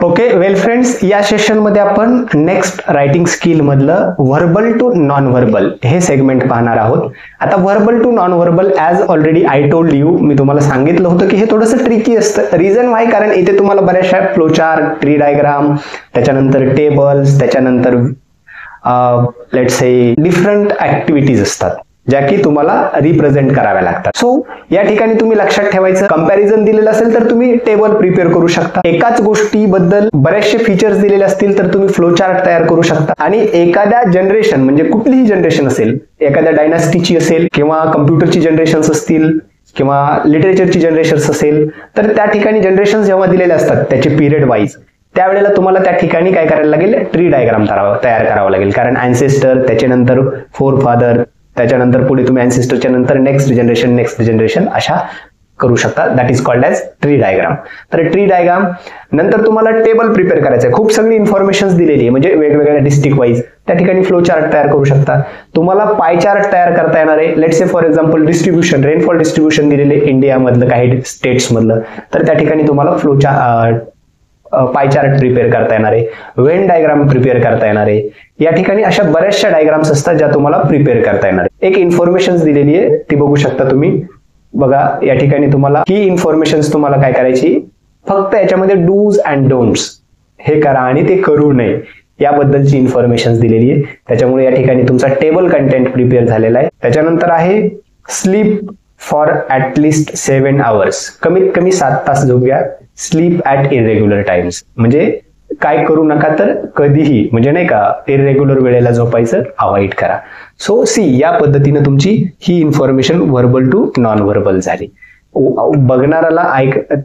Okay well friends, या session मध्ये आपण नेक्स्ट रायटिंग स्किल मधलं व्हर्बल टू नॉन व्हर्बल हे सेगमेंट पाहणार आहोत. आता verbal to non verbal as already I told you, मी तुम्हाला सांगितलं होतं की हे थोडंसं ट्रिकी असतं. रिझन वाय, कारण इथे तुम्हाला बऱ्याचशा फ्लोचार्ट, ट्री डायग्राम, त्याच्यानंतर टेबल्स, त्याच्यानंतर लेट्स से डिफरंट ऍक्टिव्हिटीज असतात ज्या की तुम्हाला रिप्रेझेंट कराव्या लागतात. सो या ठिकाणी तुम्ही लक्षात ठेवायचं, कंपॅरिझन दिलेलं असेल तर तुम्ही टेबल प्रिपेअर करू शकता. एकाच गोष्टीबद्दल बरेचसे फीचर्स दिलेले असतील तर तुम्ही फ्लोचार्ट तयार करू शकता. आणि एखाद्या जनरेशन म्हणजे कुठलीही जनरेशन असेल, एखाद्या डायनास्टीची असेल किंवा कम्प्युटरची जनरेशन्स असतील किंवा लिटरेचरची जनरेशन्स असेल, तर त्या ठिकाणी जनरेशन जेव्हा दिलेले असतात त्याचे पिरियड वाईज, त्यावेळेला तुम्हाला त्या ठिकाणी काय करायला लागेल, ट्री डायग्राम तयार करावं लागेल. कारण अँसेस्टर, त्याच्यानंतर फोर फादर, त्याच्यानंतर पुढे तुम्ही अँसेस्टरच्या नंतर नेक्स्ट जनरेशन अशा करू शकता. That is called as tree diagram. तर ट्री डायग्राम नंतर तुम्हाला टेबल प्रिपेअर करायचं आहे. खूप सगळी इन्फॉर्मेशन दिलेली आहे, म्हणजे वेगवेगळ्या डिस्ट्रिक्ट वाईज त्या ठिकाणी फ्लो चार्ट तयार करू शकता. तुम्हाला पाय चार्ट तयार करता येणार आहे. Let's say for example distribution, rainfall distribution दिलेले इंडिया मधलं, काही स्टेट्स मधलं, तर त्या ठिकाणी तुम्हाला पाय चार्ट प्रिपेअर करता येणार आहे. वेन डायग्राम प्रिपेअर करता येणार आहे. या ठिकाणी अशा बऱ्याचशा डायग्राम्स असतात ज्या तुम्हाला प्रिपेअर करता येणार आहे. एक इन्फॉर्मेशन दिलेली आहे, ती बघू शकता तुम्ही. बघा या ठिकाणी तुम्हाला ही इन्फॉर्मेशन तुम्हाला काय करायची, फक्त याच्यामध्ये डूज अँड डोंट्स हे करा आणि ते करू नये याबद्दलची इन्फॉर्मेशन दिलेली आहे. त्याच्यामुळे या ठिकाणी तुमचा टेबल कंटेंट प्रिपेअर झालेला आहे. त्याच्यानंतर आहे स्लीप फॉर ॲटलिस्ट 7 hours, कमीत कमी 7 तास झोप घ्या. स्लीप ॲट इरेग्युलर टाइम्स, म्हणजे काय करू नका तर कधीही, म्हणजे नाही का, इरेग्युलर वेळेला झोपायचं अवॉइड करा. सो सी, या पद्धतीने तुमची ही information verbal to non verbal झाली. बघणाऱ्याला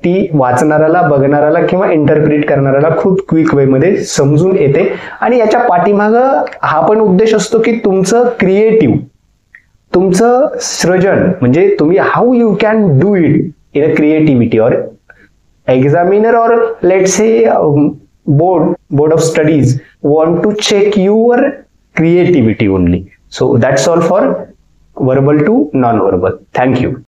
ती वाचणाऱ्याला, बघणाऱ्याला किंवा इंटरप्रिट करणाऱ्याला खूप क्विक वे मध्ये समजून येते. आणि याच्या पाठीमागं हा पण उद्देश असतो की तुमचं क्रिएटिव्ह, तुमचं सृजन, म्हणजे तुम्ही how you can do it in a creativity और examiner or let's say board of studies want to check your creativity only. So that's all for verbal to non-verbal. Thank you.